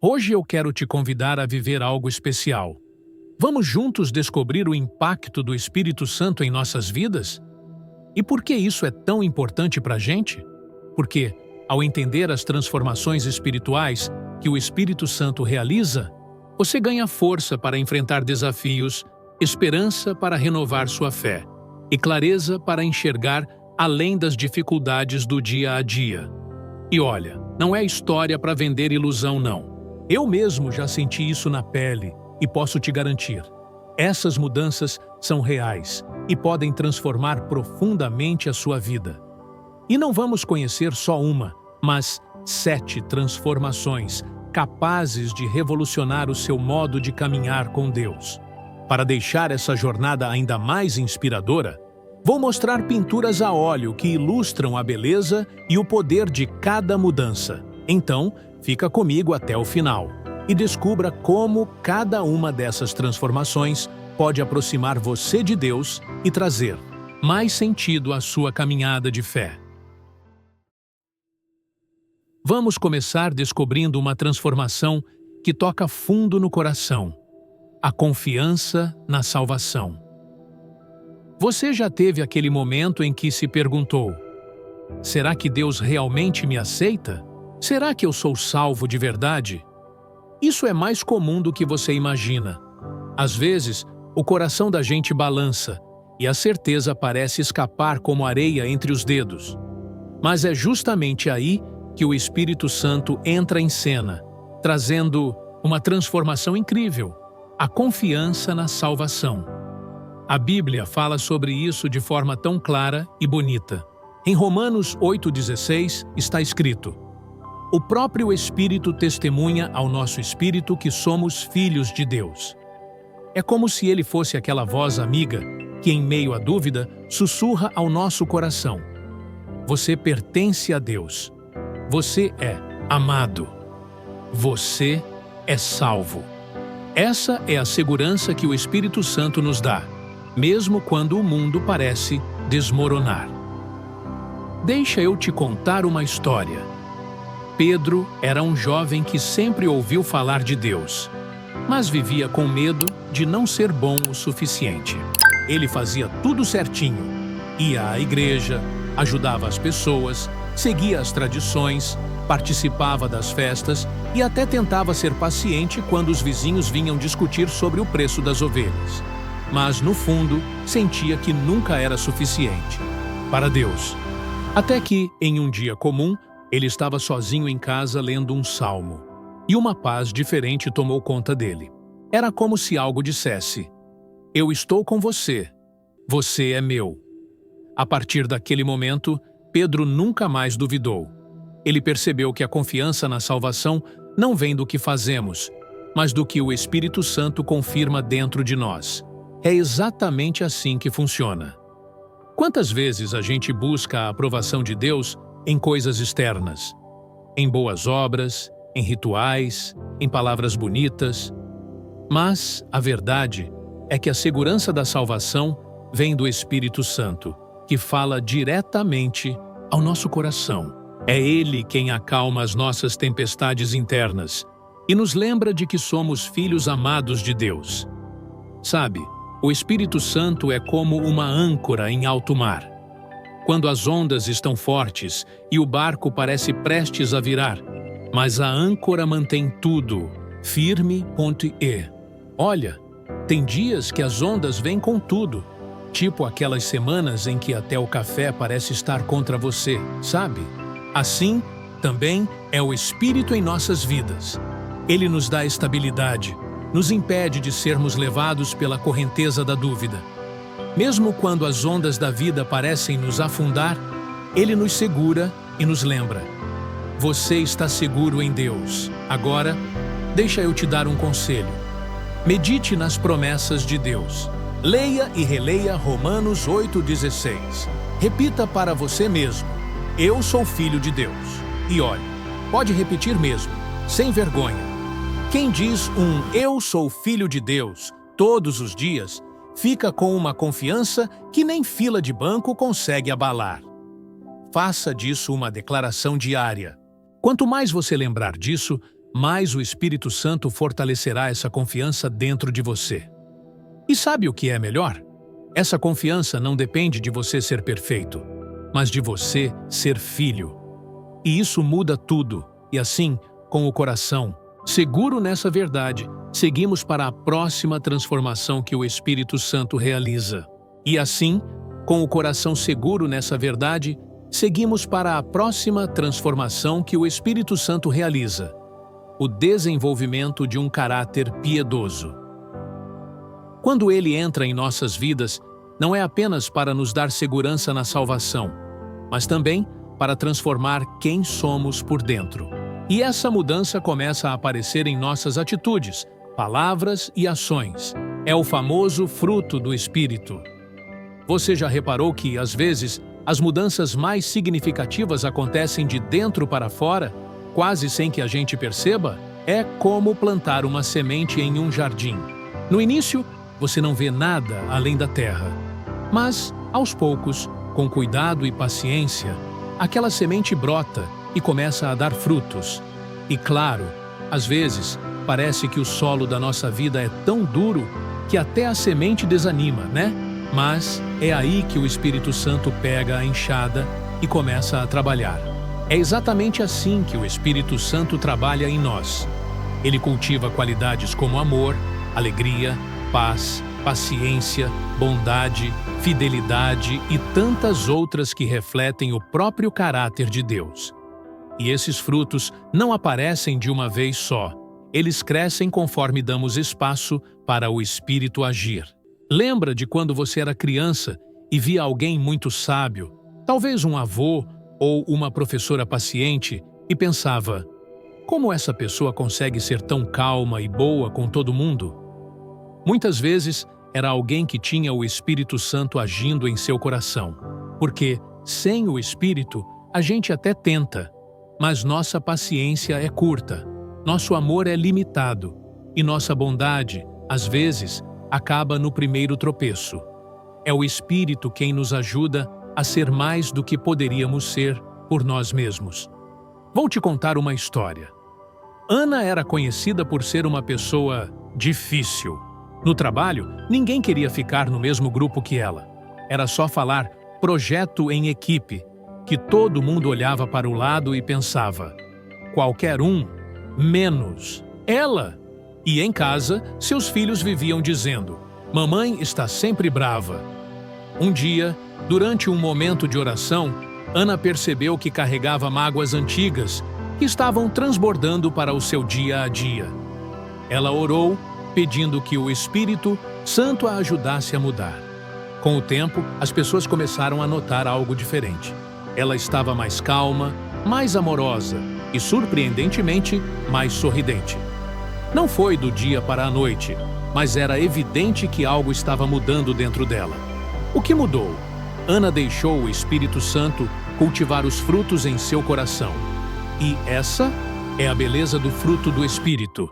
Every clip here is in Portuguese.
Hoje eu quero te convidar a viver algo especial. Vamos juntos descobrir o impacto do Espírito Santo em nossas vidas? E por que isso é tão importante para a gente? Porque, ao entender as transformações espirituais que o Espírito Santo realiza, você ganha força para enfrentar desafios, esperança para renovar sua fé e clareza para enxergar além das dificuldades do dia a dia. E olha, não é história para vender ilusão, não. Eu mesmo já senti isso na pele e posso te garantir. Essas mudanças são reais e podem transformar profundamente a sua vida. E não vamos conhecer só uma, mas 7 transformações capazes de revolucionar o seu modo de caminhar com Deus. Para deixar essa jornada ainda mais inspiradora, vou mostrar pinturas a óleo que ilustram a beleza e o poder de cada mudança. Então, fica comigo até o final e descubra como cada uma dessas transformações pode aproximar você de Deus e trazer mais sentido à sua caminhada de fé. Vamos começar descobrindo uma transformação que toca fundo no coração: a confiança na salvação. Você já teve aquele momento em que se perguntou: será que Deus realmente me aceita? Será que eu sou salvo de verdade? Isso é mais comum do que você imagina. Às vezes, o coração da gente balança e a certeza parece escapar como areia entre os dedos. Mas é justamente aí que o Espírito Santo entra em cena, trazendo uma transformação incrível: a confiança na salvação. A Bíblia fala sobre isso de forma tão clara e bonita. Em Romanos 8,16 está escrito: o próprio Espírito testemunha ao nosso espírito que somos filhos de Deus. É como se ele fosse aquela voz amiga que, em meio à dúvida, sussurra ao nosso coração: você pertence a Deus. Você é amado. Você é salvo. Essa é a segurança que o Espírito Santo nos dá, mesmo quando o mundo parece desmoronar. Deixa eu te contar uma história. Pedro era um jovem que sempre ouviu falar de Deus, mas vivia com medo de não ser bom o suficiente. Ele fazia tudo certinho, ia à igreja, ajudava as pessoas, seguia as tradições, participava das festas e até tentava ser paciente quando os vizinhos vinham discutir sobre o preço das ovelhas. Mas, no fundo, sentia que nunca era suficiente para Deus. Até que, em um dia comum, ele estava sozinho em casa lendo um salmo, e uma paz diferente tomou conta dele. Era como se algo dissesse: eu estou com você, você é meu. A partir daquele momento, Pedro nunca mais duvidou. Ele percebeu que a confiança na salvação não vem do que fazemos, mas do que o Espírito Santo confirma dentro de nós. É exatamente assim que funciona. Quantas vezes a gente busca a aprovação de Deus em coisas externas? Em boas obras, em rituais, em palavras bonitas. Mas a verdade é que a segurança da salvação vem do Espírito Santo, que fala diretamente ao nosso coração. É Ele quem acalma as nossas tempestades internas e nos lembra de que somos filhos amados de Deus. Sabe, o Espírito Santo é como uma âncora em alto mar. Quando as ondas estão fortes e o barco parece prestes a virar, mas a âncora mantém tudo firme. Olha, tem dias que as ondas vêm com tudo, tipo aquelas semanas em que até o café parece estar contra você, sabe? Assim, também é o Espírito em nossas vidas. Ele nos dá estabilidade, nos impede de sermos levados pela correnteza da dúvida. Mesmo quando as ondas da vida parecem nos afundar, Ele nos segura e nos lembra: você está seguro em Deus. Agora, deixa eu te dar um conselho. Medite nas promessas de Deus. Leia e releia Romanos 8,16. Repita para você mesmo: eu sou filho de Deus. E olhe, pode repetir mesmo, sem vergonha. Quem diz eu sou filho de Deus todos os dias, fica com uma confiança que nem fila de banco consegue abalar. Faça disso uma declaração diária. Quanto mais você lembrar disso, mais o Espírito Santo fortalecerá essa confiança dentro de você. E sabe o que é melhor? Essa confiança não depende de você ser perfeito, mas de você ser filho. E isso muda tudo. E assim, com o coração seguro nessa verdade, seguimos para a próxima transformação que o Espírito Santo realiza. E assim, com o coração seguro nessa verdade, seguimos para a próxima transformação que o Espírito Santo realiza: o desenvolvimento de um caráter piedoso. Quando ele entra em nossas vidas, não é apenas para nos dar segurança na salvação, mas também para transformar quem somos por dentro. E essa mudança começa a aparecer em nossas atitudes, palavras e ações. É o famoso fruto do Espírito. Você já reparou que, às vezes, as mudanças mais significativas acontecem de dentro para fora, quase sem que a gente perceba? É como plantar uma semente em um jardim. No início, você não vê nada além da terra. Mas, aos poucos, com cuidado e paciência, aquela semente brota e começa a dar frutos. E claro, às vezes, parece que o solo da nossa vida é tão duro que até a semente desanima, né? Mas é aí que o Espírito Santo pega a enxada e começa a trabalhar. É exatamente assim que o Espírito Santo trabalha em nós. Ele cultiva qualidades como amor, alegria, paz, paciência, bondade, fidelidade e tantas outras que refletem o próprio caráter de Deus. E esses frutos não aparecem de uma vez só. Eles crescem conforme damos espaço para o Espírito agir. Lembra de quando você era criança e via alguém muito sábio, talvez um avô ou uma professora paciente, e pensava: como essa pessoa consegue ser tão calma e boa com todo mundo? Muitas vezes era alguém que tinha o Espírito Santo agindo em seu coração, porque, sem o Espírito, a gente até tenta, mas nossa paciência é curta, nosso amor é limitado e nossa bondade, às vezes, acaba no primeiro tropeço. É o Espírito quem nos ajuda a ser mais do que poderíamos ser por nós mesmos. Vou te contar uma história. Ana era conhecida por ser uma pessoa difícil. No trabalho, ninguém queria ficar no mesmo grupo que ela. Era só falar projeto em equipe, que todo mundo olhava para o lado e pensava: qualquer um, menos ela. E em casa, seus filhos viviam dizendo: mamãe está sempre brava. Um dia, durante um momento de oração, Ana percebeu que carregava mágoas antigas que estavam transbordando para o seu dia a dia. Ela orou, pedindo que o Espírito Santo a ajudasse a mudar. Com o tempo, as pessoas começaram a notar algo diferente. Ela estava mais calma, mais amorosa e, surpreendentemente, mais sorridente. Não foi do dia para a noite, mas era evidente que algo estava mudando dentro dela. O que mudou? Ana deixou o Espírito Santo cultivar os frutos em seu coração. E essa é a beleza do fruto do Espírito.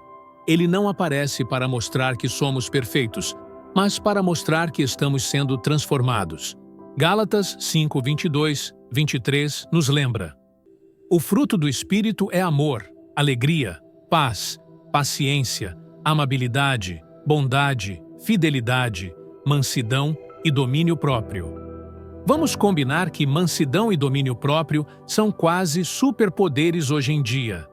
Ele não aparece para mostrar que somos perfeitos, mas para mostrar que estamos sendo transformados. Gálatas 5, 22, 23 nos lembra: o fruto do Espírito é amor, alegria, paz, paciência, amabilidade, bondade, fidelidade, mansidão e domínio próprio. Vamos combinar que mansidão e domínio próprio são quase superpoderes hoje em dia.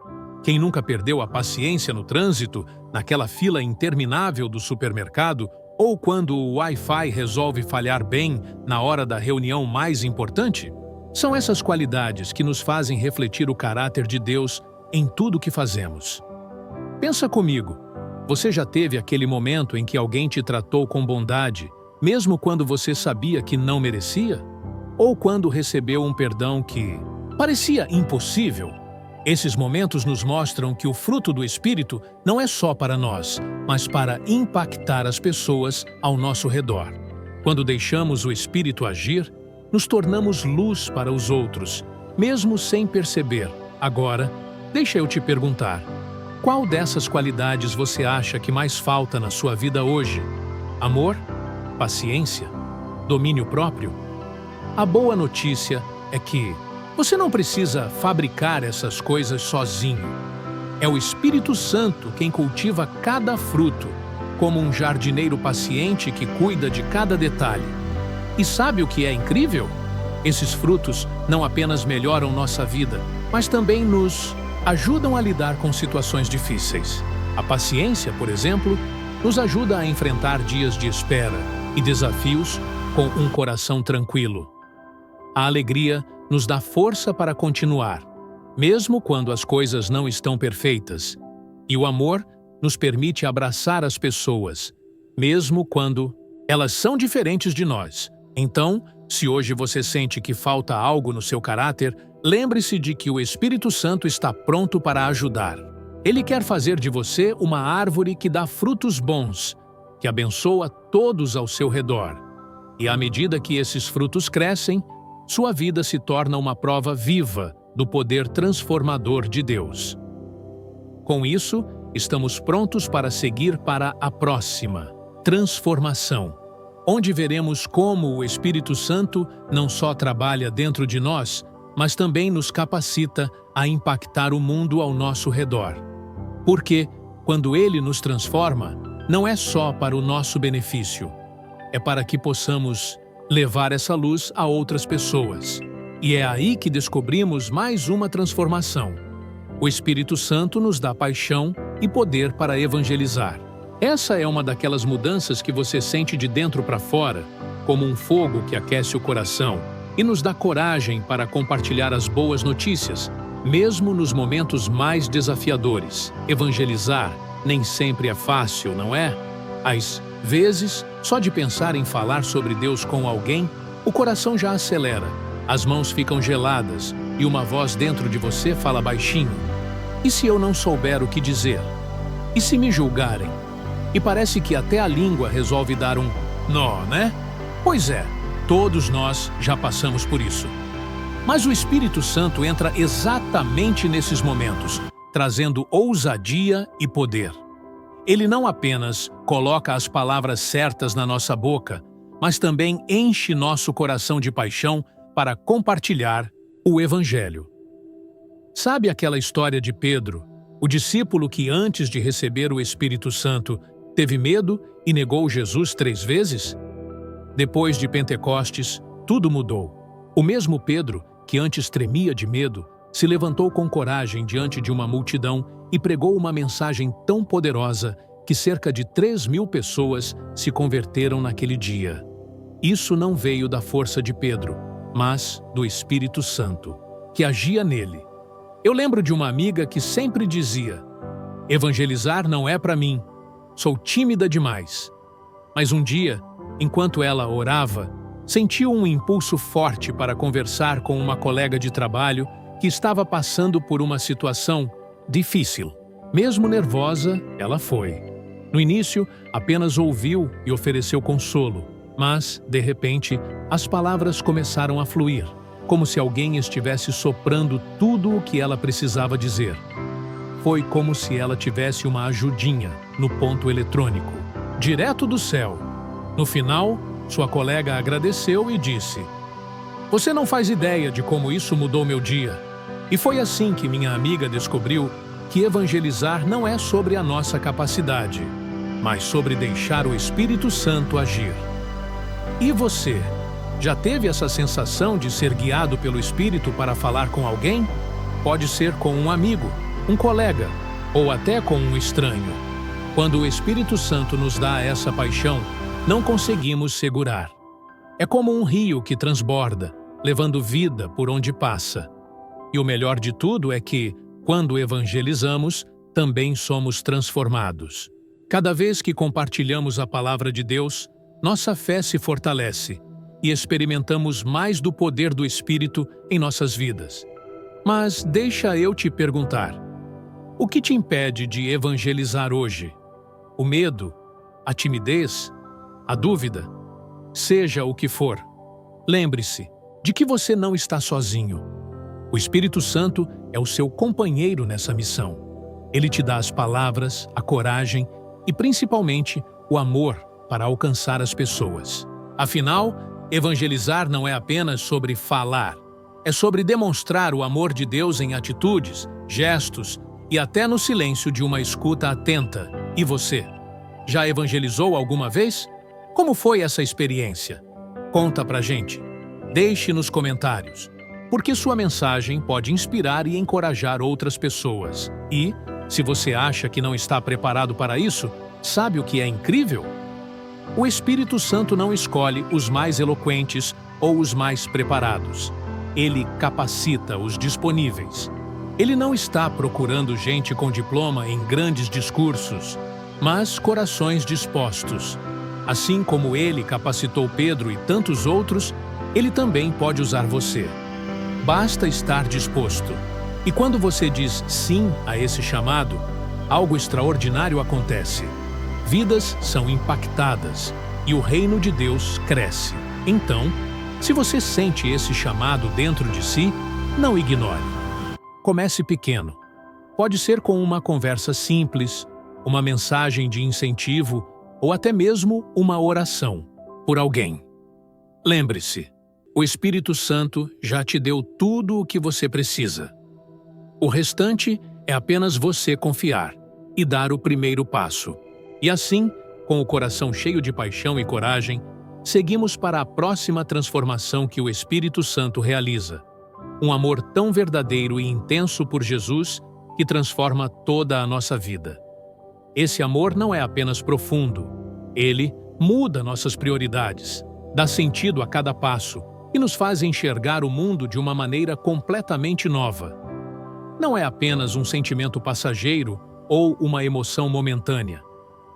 Quem nunca perdeu a paciência no trânsito, naquela fila interminável do supermercado, ou quando o Wi-Fi resolve falhar bem na hora da reunião mais importante? São essas qualidades que nos fazem refletir o caráter de Deus em tudo que fazemos. Pensa comigo, você já teve aquele momento em que alguém te tratou com bondade, mesmo quando você sabia que não merecia? Ou quando recebeu um perdão que parecia impossível? Esses momentos nos mostram que o fruto do Espírito não é só para nós, mas para impactar as pessoas ao nosso redor. Quando deixamos o Espírito agir, nos tornamos luz para os outros, mesmo sem perceber. Agora, deixa eu te perguntar: qual dessas qualidades você acha que mais falta na sua vida hoje? Amor? Paciência? Domínio próprio? A boa notícia é que você não precisa fabricar essas coisas sozinho. É o Espírito Santo quem cultiva cada fruto, como um jardineiro paciente que cuida de cada detalhe. E sabe o que é incrível? Esses frutos não apenas melhoram nossa vida, mas também nos ajudam a lidar com situações difíceis. A paciência, por exemplo, nos ajuda a enfrentar dias de espera e desafios com um coração tranquilo. A alegria nos dá força para continuar, mesmo quando as coisas não estão perfeitas. E o amor nos permite abraçar as pessoas, mesmo quando elas são diferentes de nós. Então, se hoje você sente que falta algo no seu caráter, lembre-se de que o Espírito Santo está pronto para ajudar. Ele quer fazer de você uma árvore que dá frutos bons, que abençoa todos ao seu redor. E à medida que esses frutos crescem, sua vida se torna uma prova viva do poder transformador de Deus. Com isso, estamos prontos para seguir para a próxima transformação, onde veremos como o Espírito Santo não só trabalha dentro de nós, mas também nos capacita a impactar o mundo ao nosso redor. Porque, quando Ele nos transforma, não é só para o nosso benefício, é para que possamos levar essa luz a outras pessoas. E é aí que descobrimos mais uma transformação. O Espírito Santo nos dá paixão e poder para evangelizar. Essa é uma daquelas mudanças que você sente de dentro para fora, como um fogo que aquece o coração e nos dá coragem para compartilhar as boas notícias, mesmo nos momentos mais desafiadores. Evangelizar nem sempre é fácil, não é? Às vezes, só de pensar em falar sobre Deus com alguém, o coração já acelera, as mãos ficam geladas e uma voz dentro de você fala baixinho. E se eu não souber o que dizer? E se me julgarem? E parece que até a língua resolve dar um nó, né? Pois é, todos nós já passamos por isso. Mas o Espírito Santo entra exatamente nesses momentos, trazendo ousadia e poder. Ele não apenas coloca as palavras certas na nossa boca, mas também enche nosso coração de paixão para compartilhar o Evangelho. Sabe aquela história de Pedro, o discípulo que antes de receber o Espírito Santo teve medo e negou Jesus 3 vezes? Depois de Pentecostes, tudo mudou. O mesmo Pedro, que antes tremia de medo, se levantou com coragem diante de uma multidão e pregou uma mensagem tão poderosa que cerca de 3.000 pessoas se converteram naquele dia. Isso não veio da força de Pedro, mas do Espírito Santo, que agia nele. Eu lembro de uma amiga que sempre dizia: evangelizar não é para mim, sou tímida demais. Mas um dia, enquanto ela orava, sentiu um impulso forte para conversar com uma colega de trabalho que estava passando por uma situação difícil. Mesmo nervosa, ela foi. No início, apenas ouviu e ofereceu consolo, mas, de repente, as palavras começaram a fluir, como se alguém estivesse soprando tudo o que ela precisava dizer. Foi como se ela tivesse uma ajudinha no ponto eletrônico, direto do céu. No final, sua colega agradeceu e disse: "Você não faz ideia de como isso mudou meu dia." E foi assim que minha amiga descobriu que evangelizar não é sobre a nossa capacidade, mas sobre deixar o Espírito Santo agir. E você, já teve essa sensação de ser guiado pelo Espírito para falar com alguém? Pode ser com um amigo, um colega, ou até com um estranho. Quando o Espírito Santo nos dá essa paixão, não conseguimos segurar. É como um rio que transborda, levando vida por onde passa. E o melhor de tudo é que, quando evangelizamos, também somos transformados. Cada vez que compartilhamos a palavra de Deus, nossa fé se fortalece e experimentamos mais do poder do Espírito em nossas vidas. Mas deixa eu te perguntar: o que te impede de evangelizar hoje? O medo? A timidez? A dúvida? Seja o que for, lembre-se de que você não está sozinho. O Espírito Santo é o seu companheiro nessa missão. Ele te dá as palavras, a coragem e, principalmente, o amor para alcançar as pessoas. Afinal, evangelizar não é apenas sobre falar. É sobre demonstrar o amor de Deus em atitudes, gestos e até no silêncio de uma escuta atenta. E você? Já evangelizou alguma vez? Como foi essa experiência? Conta pra gente. Deixe nos comentários, porque sua mensagem pode inspirar e encorajar outras pessoas. E, se você acha que não está preparado para isso, sabe o que é incrível? O Espírito Santo não escolhe os mais eloquentes ou os mais preparados. Ele capacita os disponíveis. Ele não está procurando gente com diploma em grandes discursos, mas corações dispostos. Assim como ele capacitou Pedro e tantos outros, ele também pode usar você. Basta estar disposto. E quando você diz sim a esse chamado, algo extraordinário acontece. Vidas são impactadas e o reino de Deus cresce. Então, se você sente esse chamado dentro de si, não ignore. Comece pequeno. Pode ser com uma conversa simples, uma mensagem de incentivo ou até mesmo uma oração por alguém. Lembre-se, o Espírito Santo já te deu tudo o que você precisa. O restante é apenas você confiar e dar o primeiro passo. E assim, com o coração cheio de paixão e coragem, seguimos para a próxima transformação que o Espírito Santo realiza. Um amor tão verdadeiro e intenso por Jesus que transforma toda a nossa vida. Esse amor não é apenas profundo. Ele muda nossas prioridades, dá sentido a cada passo e nos faz enxergar o mundo de uma maneira completamente nova. Não é apenas um sentimento passageiro ou uma emoção momentânea.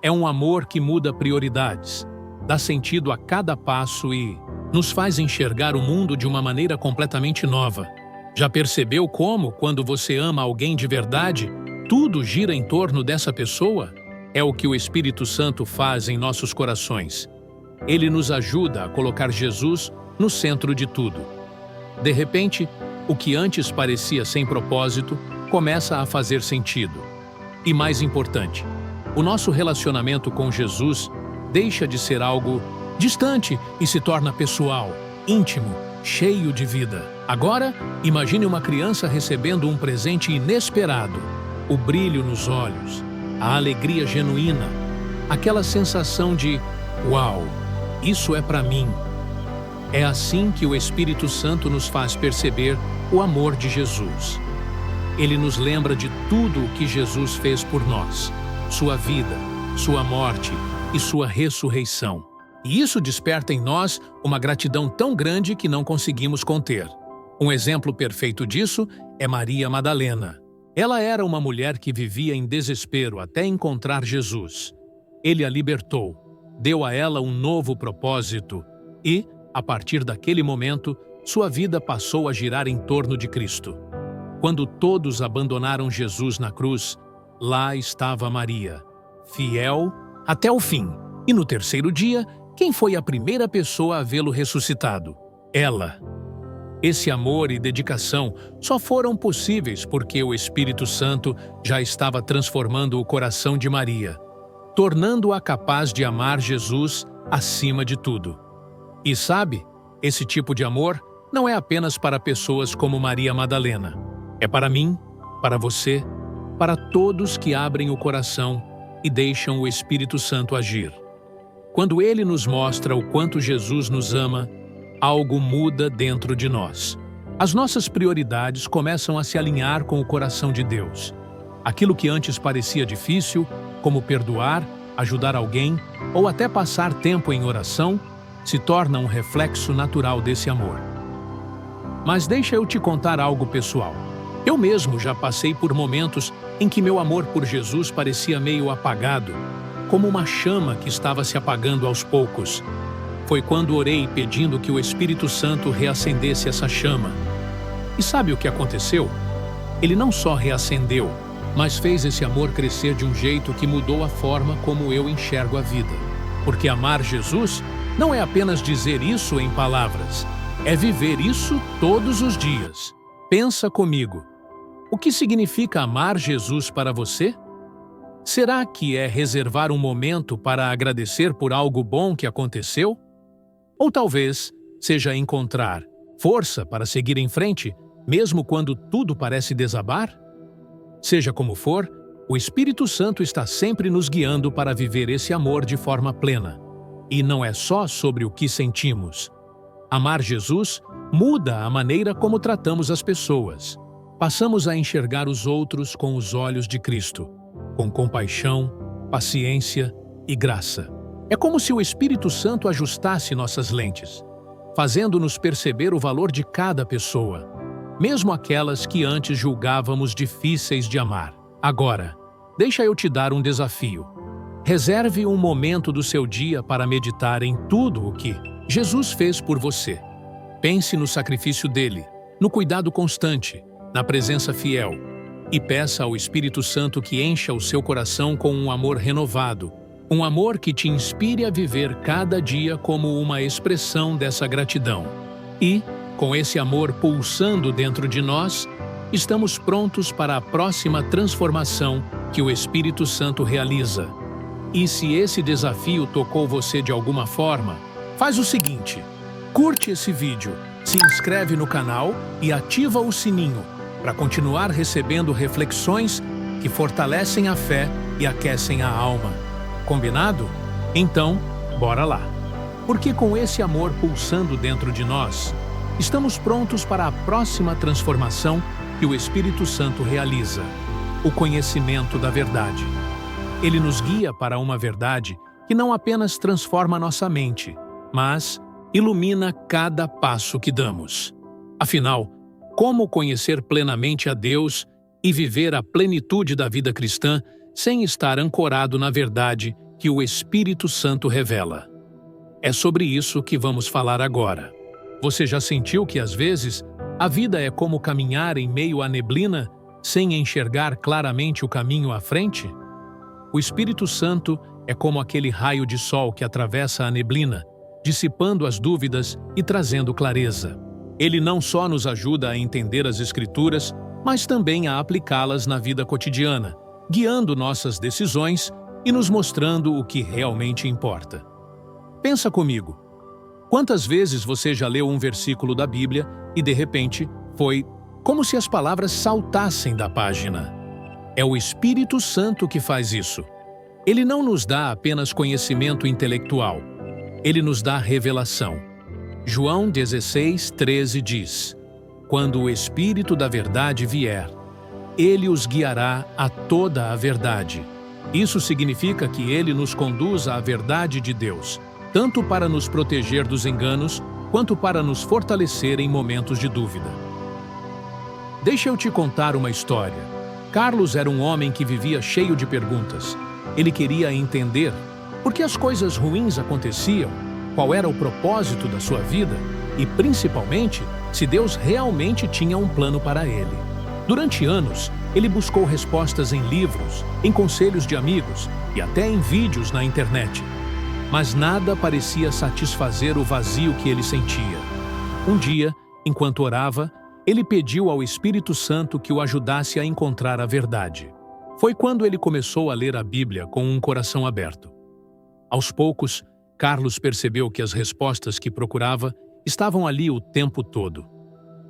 É um amor que muda prioridades, dá sentido a cada passo e nos faz enxergar o mundo de uma maneira completamente nova. Já percebeu como, quando você ama alguém de verdade, tudo gira em torno dessa pessoa? É o que o Espírito Santo faz em nossos corações. Ele nos ajuda a colocar Jesus no centro de tudo. De repente, o que antes parecia sem propósito começa a fazer sentido. E mais importante, o nosso relacionamento com Jesus deixa de ser algo distante e se torna pessoal, íntimo, cheio de vida. Agora, imagine uma criança recebendo um presente inesperado, o brilho nos olhos, a alegria genuína, aquela sensação de "Uau, isso é para mim". É assim que o Espírito Santo nos faz perceber o amor de Jesus. Ele nos lembra de tudo o que Jesus fez por nós, sua vida, sua morte e sua ressurreição. E isso desperta em nós uma gratidão tão grande que não conseguimos conter. Um exemplo perfeito disso é Maria Madalena. Ela era uma mulher que vivia em desespero até encontrar Jesus. Ele a libertou, deu a ela um novo propósito e, a partir daquele momento, sua vida passou a girar em torno de Cristo. Quando todos abandonaram Jesus na cruz, lá estava Maria, fiel até o fim. E no terceiro dia, quem foi a primeira pessoa a vê-lo ressuscitado? Ela. Esse amor e dedicação só foram possíveis porque o Espírito Santo já estava transformando o coração de Maria, tornando-a capaz de amar Jesus acima de tudo. E sabe, esse tipo de amor não é apenas para pessoas como Maria Madalena. É para mim, para você, para todos que abrem o coração e deixam o Espírito Santo agir. Quando ele nos mostra o quanto Jesus nos ama, algo muda dentro de nós. As nossas prioridades começam a se alinhar com o coração de Deus. Aquilo que antes parecia difícil, como perdoar, ajudar alguém ou até passar tempo em oração, se torna um reflexo natural desse amor. Mas deixa eu te contar algo pessoal. Eu mesmo já passei por momentos em que meu amor por Jesus parecia meio apagado, como uma chama que estava se apagando aos poucos. Foi quando orei pedindo que o Espírito Santo reacendesse essa chama. E sabe o que aconteceu? Ele não só reacendeu, mas fez esse amor crescer de um jeito que mudou a forma como eu enxergo a vida. Porque amar Jesus não é apenas dizer isso em palavras, é viver isso todos os dias. Pensa comigo. O que significa amar Jesus para você? Será que é reservar um momento para agradecer por algo bom que aconteceu? Ou talvez seja encontrar força para seguir em frente, mesmo quando tudo parece desabar? Seja como for, o Espírito Santo está sempre nos guiando para viver esse amor de forma plena. E não é só sobre o que sentimos. Amar Jesus muda a maneira como tratamos as pessoas. Passamos a enxergar os outros com os olhos de Cristo, com compaixão, paciência e graça. É como se o Espírito Santo ajustasse nossas lentes, fazendo-nos perceber o valor de cada pessoa, mesmo aquelas que antes julgávamos difíceis de amar. Agora, deixa eu te dar um desafio. Reserve um momento do seu dia para meditar em tudo o que Jesus fez por você. Pense no sacrifício dele, no cuidado constante, na presença fiel, e peça ao Espírito Santo que encha o seu coração com um amor renovado, um amor que te inspire a viver cada dia como uma expressão dessa gratidão. E, com esse amor pulsando dentro de nós, estamos prontos para a próxima transformação que o Espírito Santo realiza. E se esse desafio tocou você de alguma forma, faz o seguinte: curte esse vídeo, se inscreve no canal e ativa o sininho para continuar recebendo reflexões que fortalecem a fé e aquecem a alma. Combinado? Então, bora lá! Porque com esse amor pulsando dentro de nós, estamos prontos para a próxima transformação que o Espírito Santo realiza: o conhecimento da verdade. Ele nos guia para uma verdade que não apenas transforma nossa mente, mas ilumina cada passo que damos. Afinal, como conhecer plenamente a Deus e viver a plenitude da vida cristã sem estar ancorado na verdade que o Espírito Santo revela? É sobre isso que vamos falar agora. Você já sentiu que, às vezes, a vida é como caminhar em meio à neblina sem enxergar claramente o caminho à frente? O Espírito Santo é como aquele raio de sol que atravessa a neblina, dissipando as dúvidas e trazendo clareza. Ele não só nos ajuda a entender as Escrituras, mas também a aplicá-las na vida cotidiana, guiando nossas decisões e nos mostrando o que realmente importa. Pensa comigo. Quantas vezes você já leu um versículo da Bíblia e, de repente, foi como se as palavras saltassem da página? É o Espírito Santo que faz isso. Ele não nos dá apenas conhecimento intelectual. Ele nos dá revelação. João 16:13 diz: "Quando o Espírito da verdade vier, ele os guiará a toda a verdade." Isso significa que ele nos conduz à verdade de Deus, tanto para nos proteger dos enganos, quanto para nos fortalecer em momentos de dúvida. Deixa eu te contar uma história. Carlos era um homem que vivia cheio de perguntas. Ele queria entender por que as coisas ruins aconteciam, qual era o propósito da sua vida e, principalmente, se Deus realmente tinha um plano para ele. Durante anos, ele buscou respostas em livros, em conselhos de amigos e até em vídeos na internet. Mas nada parecia satisfazer o vazio que ele sentia. Um dia, enquanto orava, ele pediu ao Espírito Santo que o ajudasse a encontrar a verdade. Foi quando ele começou a ler a Bíblia com um coração aberto. Aos poucos, Carlos percebeu que as respostas que procurava estavam ali o tempo todo.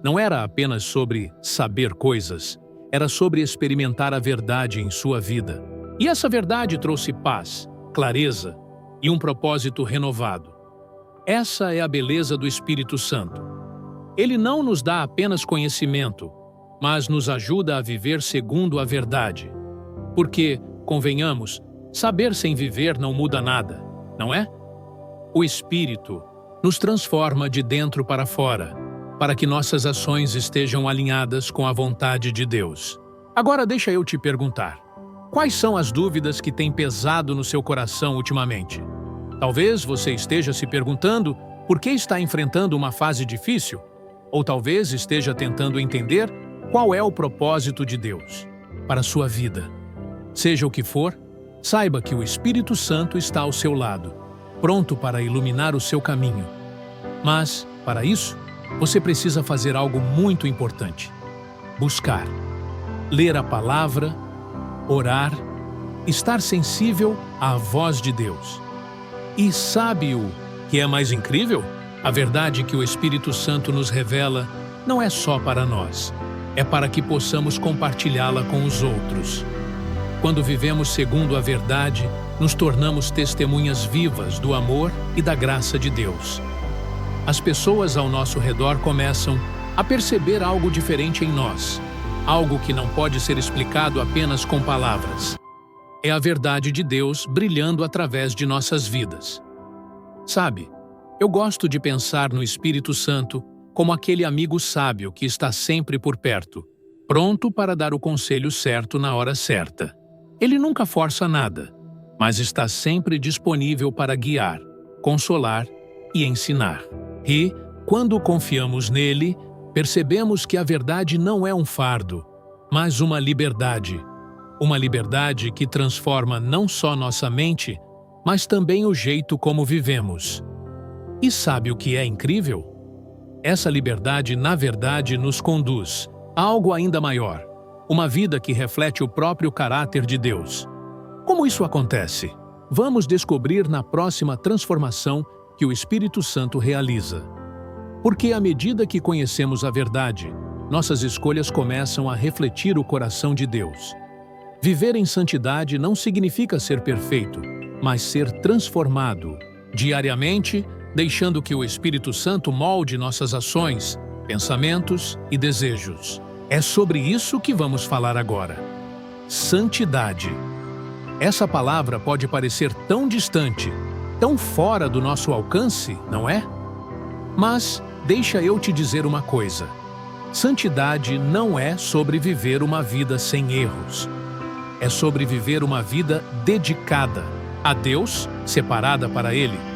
Não era apenas sobre saber coisas, era sobre experimentar a verdade em sua vida. E essa verdade trouxe paz, clareza e um propósito renovado. Essa é a beleza do Espírito Santo. Ele não nos dá apenas conhecimento, mas nos ajuda a viver segundo a verdade. Porque, convenhamos, saber sem viver não muda nada, não é? O Espírito nos transforma de dentro para fora, para que nossas ações estejam alinhadas com a vontade de Deus. Agora deixa eu te perguntar: quais são as dúvidas que têm pesado no seu coração ultimamente? Talvez você esteja se perguntando por que está enfrentando uma fase difícil, ou talvez esteja tentando entender qual é o propósito de Deus para a sua vida. Seja o que for, saiba que o Espírito Santo está ao seu lado, pronto para iluminar o seu caminho. Mas, para isso, você precisa fazer algo muito importante: buscar, ler a palavra, orar, estar sensível à voz de Deus. E sabe o que é mais incrível? A verdade que o Espírito Santo nos revela não é só para nós, é para que possamos compartilhá-la com os outros. Quando vivemos segundo a verdade, nos tornamos testemunhas vivas do amor e da graça de Deus. As pessoas ao nosso redor começam a perceber algo diferente em nós, algo que não pode ser explicado apenas com palavras. É a verdade de Deus brilhando através de nossas vidas. Sabe, eu gosto de pensar no Espírito Santo como aquele amigo sábio que está sempre por perto, pronto para dar o conselho certo na hora certa. Ele nunca força nada, mas está sempre disponível para guiar, consolar e ensinar. E, quando confiamos nele, percebemos que a verdade não é um fardo, mas uma liberdade. Uma liberdade que transforma não só nossa mente, mas também o jeito como vivemos. E sabe o que é incrível? Essa liberdade, na verdade, nos conduz a algo ainda maior. Uma vida que reflete o próprio caráter de Deus. Como isso acontece? Vamos descobrir na próxima transformação que o Espírito Santo realiza. Porque à medida que conhecemos a verdade, nossas escolhas começam a refletir o coração de Deus. Viver em santidade não significa ser perfeito, mas ser transformado, diariamente, deixando que o Espírito Santo molde nossas ações, pensamentos e desejos. É sobre isso que vamos falar agora. Santidade. Essa palavra pode parecer tão distante, tão fora do nosso alcance, não é? Mas deixa eu te dizer uma coisa. Santidade não é sobre viver uma vida sem erros. É sobre viver uma vida dedicada a Deus, separada para Ele.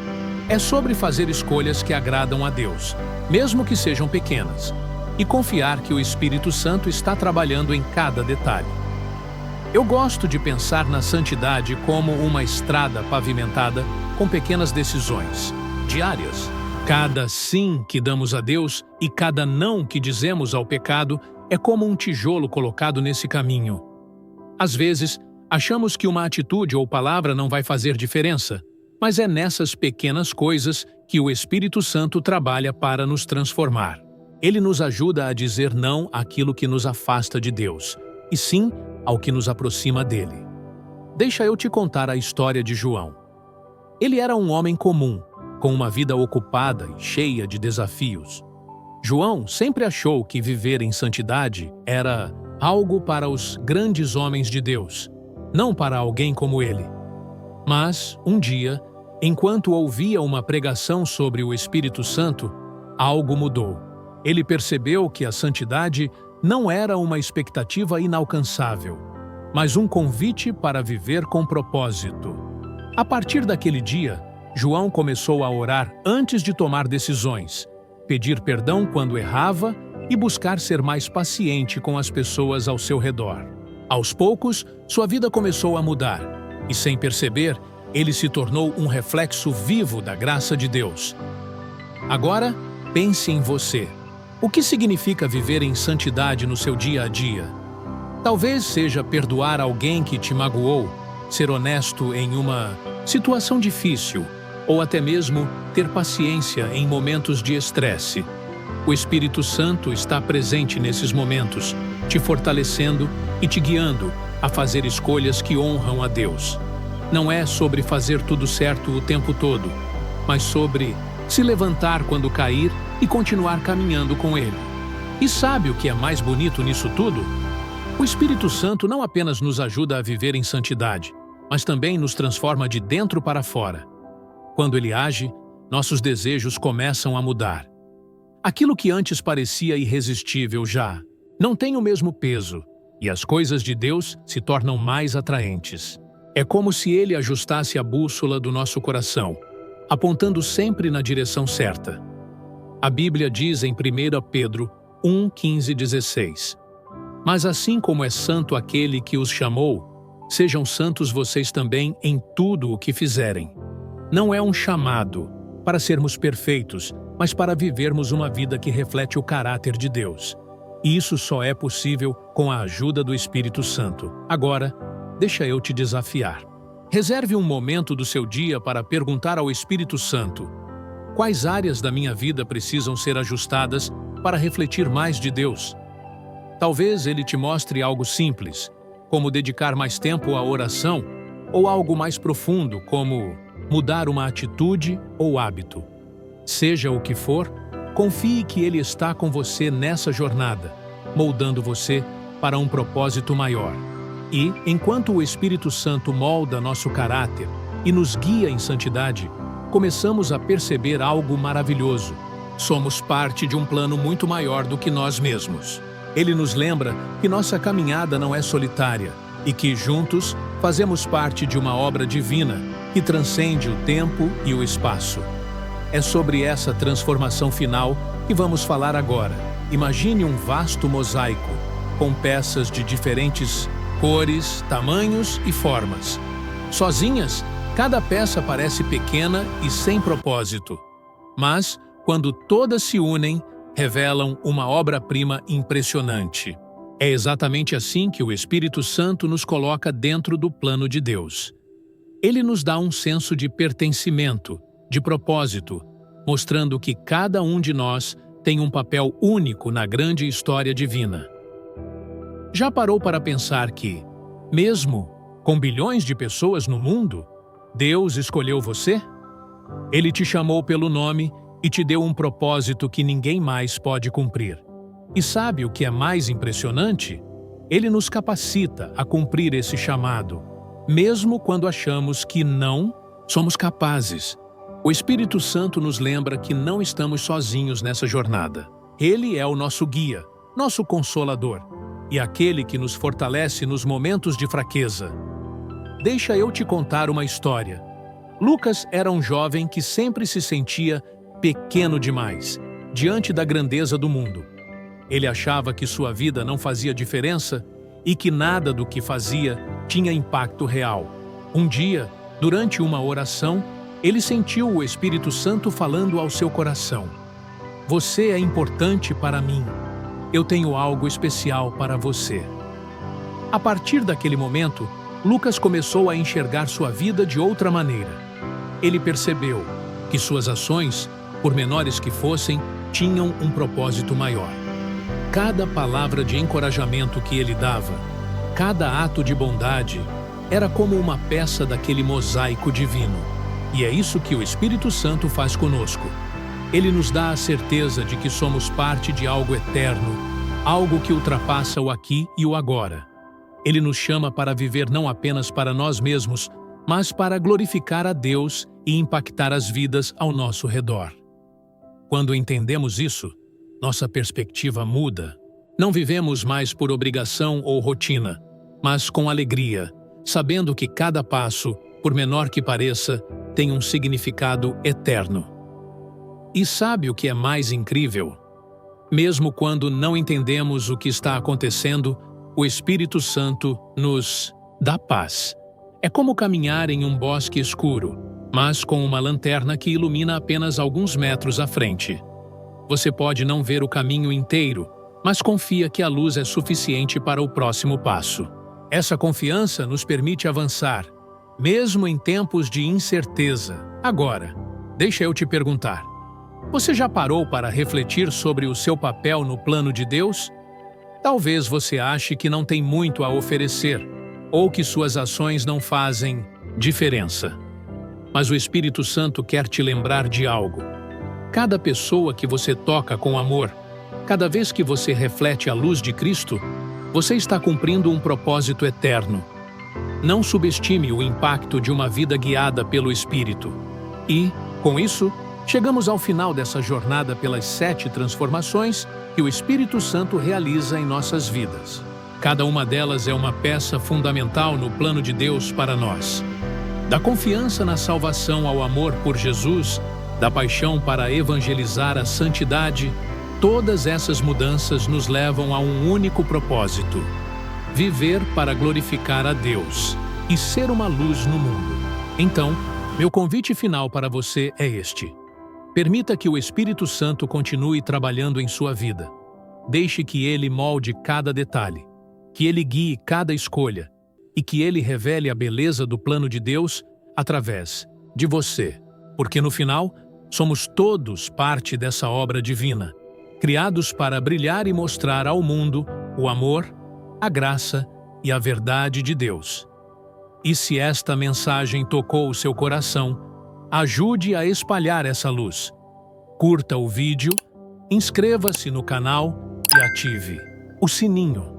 É sobre fazer escolhas que agradam a Deus, mesmo que sejam pequenas, e confiar que o Espírito Santo está trabalhando em cada detalhe. Eu gosto de pensar na santidade como uma estrada pavimentada com pequenas decisões, diárias. Cada sim que damos a Deus e cada não que dizemos ao pecado é como um tijolo colocado nesse caminho. Às vezes, achamos que uma atitude ou palavra não vai fazer diferença, mas é nessas pequenas coisas que o Espírito Santo trabalha para nos transformar. Ele nos ajuda a dizer não àquilo que nos afasta de Deus, e sim ao que nos aproxima dele. Deixa eu te contar a história de João. Ele era um homem comum, com uma vida ocupada e cheia de desafios. João sempre achou que viver em santidade era algo para os grandes homens de Deus, não para alguém como ele. Mas, um dia, enquanto ouvia uma pregação sobre o Espírito Santo, algo mudou. Ele percebeu que a santidade não era uma expectativa inalcançável, mas um convite para viver com propósito. A partir daquele dia, João começou a orar antes de tomar decisões, pedir perdão quando errava e buscar ser mais paciente com as pessoas ao seu redor. Aos poucos, sua vida começou a mudar, e sem perceber, ele se tornou um reflexo vivo da graça de Deus. Agora, pense em você. O que significa viver em santidade no seu dia a dia? Talvez seja perdoar alguém que te magoou, ser honesto em uma situação difícil, ou até mesmo ter paciência em momentos de estresse. O Espírito Santo está presente nesses momentos, te fortalecendo e te guiando a fazer escolhas que honram a Deus. Não é sobre fazer tudo certo o tempo todo, mas sobre se levantar quando cair e continuar caminhando com Ele. E sabe o que é mais bonito nisso tudo? O Espírito Santo não apenas nos ajuda a viver em santidade, mas também nos transforma de dentro para fora. Quando Ele age, nossos desejos começam a mudar. Aquilo que antes parecia irresistível já não tem o mesmo peso, e as coisas de Deus se tornam mais atraentes. É como se Ele ajustasse a bússola do nosso coração, apontando sempre na direção certa. A Bíblia diz em 1 Pedro 1, 15 e 16: Mas assim como é santo aquele que os chamou, sejam santos vocês também em tudo o que fizerem. Não é um chamado para sermos perfeitos, mas para vivermos uma vida que reflete o caráter de Deus. E isso só é possível com a ajuda do Espírito Santo. Agora, deixa eu te desafiar. Reserve um momento do seu dia para perguntar ao Espírito Santo: quais áreas da minha vida precisam ser ajustadas para refletir mais de Deus? Talvez ele te mostre algo simples, como dedicar mais tempo à oração, ou algo mais profundo, como mudar uma atitude ou hábito. Seja o que for, confie que ele está com você nessa jornada, moldando você para um propósito maior. E, enquanto o Espírito Santo molda nosso caráter e nos guia em santidade, começamos a perceber algo maravilhoso. Somos parte de um plano muito maior do que nós mesmos. Ele nos lembra que nossa caminhada não é solitária e que, juntos, fazemos parte de uma obra divina que transcende o tempo e o espaço. É sobre essa transformação final que vamos falar agora. Imagine um vasto mosaico, com peças de diferentes cores, tamanhos e formas. Sozinhas, cada peça parece pequena e sem propósito. Mas, quando todas se unem, revelam uma obra-prima impressionante. É exatamente assim que o Espírito Santo nos coloca dentro do plano de Deus. Ele nos dá um senso de pertencimento, de propósito, mostrando que cada um de nós tem um papel único na grande história divina. Já parou para pensar que, mesmo com bilhões de pessoas no mundo, Deus escolheu você? Ele te chamou pelo nome e te deu um propósito que ninguém mais pode cumprir. E sabe o que é mais impressionante? Ele nos capacita a cumprir esse chamado, mesmo quando achamos que não somos capazes. O Espírito Santo nos lembra que não estamos sozinhos nessa jornada. Ele é o nosso guia, nosso consolador, e aquele que nos fortalece nos momentos de fraqueza. Deixa eu te contar uma história. Lucas era um jovem que sempre se sentia pequeno demais, diante da grandeza do mundo. Ele achava que sua vida não fazia diferença e que nada do que fazia tinha impacto real. Um dia, durante uma oração, ele sentiu o Espírito Santo falando ao seu coração: "Você é importante para mim. Eu tenho algo especial para você." A partir daquele momento, Lucas começou a enxergar sua vida de outra maneira. Ele percebeu que suas ações, por menores que fossem, tinham um propósito maior. Cada palavra de encorajamento que ele dava, cada ato de bondade, era como uma peça daquele mosaico divino. E é isso que o Espírito Santo faz conosco. Ele nos dá a certeza de que somos parte de algo eterno, algo que ultrapassa o aqui e o agora. Ele nos chama para viver não apenas para nós mesmos, mas para glorificar a Deus e impactar as vidas ao nosso redor. Quando entendemos isso, nossa perspectiva muda. Não vivemos mais por obrigação ou rotina, mas com alegria, sabendo que cada passo, por menor que pareça, tem um significado eterno. E sabe o que é mais incrível? Mesmo quando não entendemos o que está acontecendo, o Espírito Santo nos dá paz. É como caminhar em um bosque escuro, mas com uma lanterna que ilumina apenas alguns metros à frente. Você pode não ver o caminho inteiro, mas confia que a luz é suficiente para o próximo passo. Essa confiança nos permite avançar, mesmo em tempos de incerteza. Agora, deixa eu te perguntar: você já parou para refletir sobre o seu papel no plano de Deus? Talvez você ache que não tem muito a oferecer, ou que suas ações não fazem diferença. Mas o Espírito Santo quer te lembrar de algo. Cada pessoa que você toca com amor, cada vez que você reflete a luz de Cristo, você está cumprindo um propósito eterno. Não subestime o impacto de uma vida guiada pelo Espírito. E, com isso, chegamos ao final dessa jornada pelas 7 transformações que o Espírito Santo realiza em nossas vidas. Cada uma delas é uma peça fundamental no plano de Deus para nós. Da confiança na salvação ao amor por Jesus, da paixão para evangelizar a santidade, todas essas mudanças nos levam a um único propósito: viver para glorificar a Deus e ser uma luz no mundo. Então, meu convite final para você é este: permita que o Espírito Santo continue trabalhando em sua vida. Deixe que Ele molde cada detalhe, que Ele guie cada escolha e que Ele revele a beleza do plano de Deus através de você. Porque no final, somos todos parte dessa obra divina, criados para brilhar e mostrar ao mundo o amor, a graça e a verdade de Deus. E se esta mensagem tocou o seu coração, ajude a espalhar essa luz. Curta o vídeo, inscreva-se no canal e ative o sininho.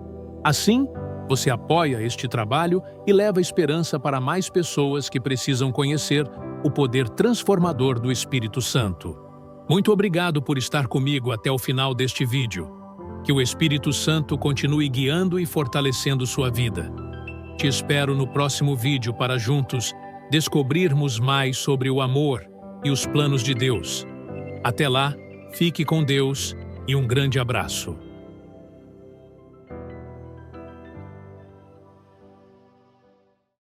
Assim, você apoia este trabalho e leva esperança para mais pessoas que precisam conhecer o poder transformador do Espírito Santo. Muito obrigado por estar comigo até o final deste vídeo. Que o Espírito Santo continue guiando e fortalecendo sua vida. Te espero no próximo vídeo para juntos descobrirmos mais sobre o amor e os planos de Deus. Até lá, fique com Deus e um grande abraço.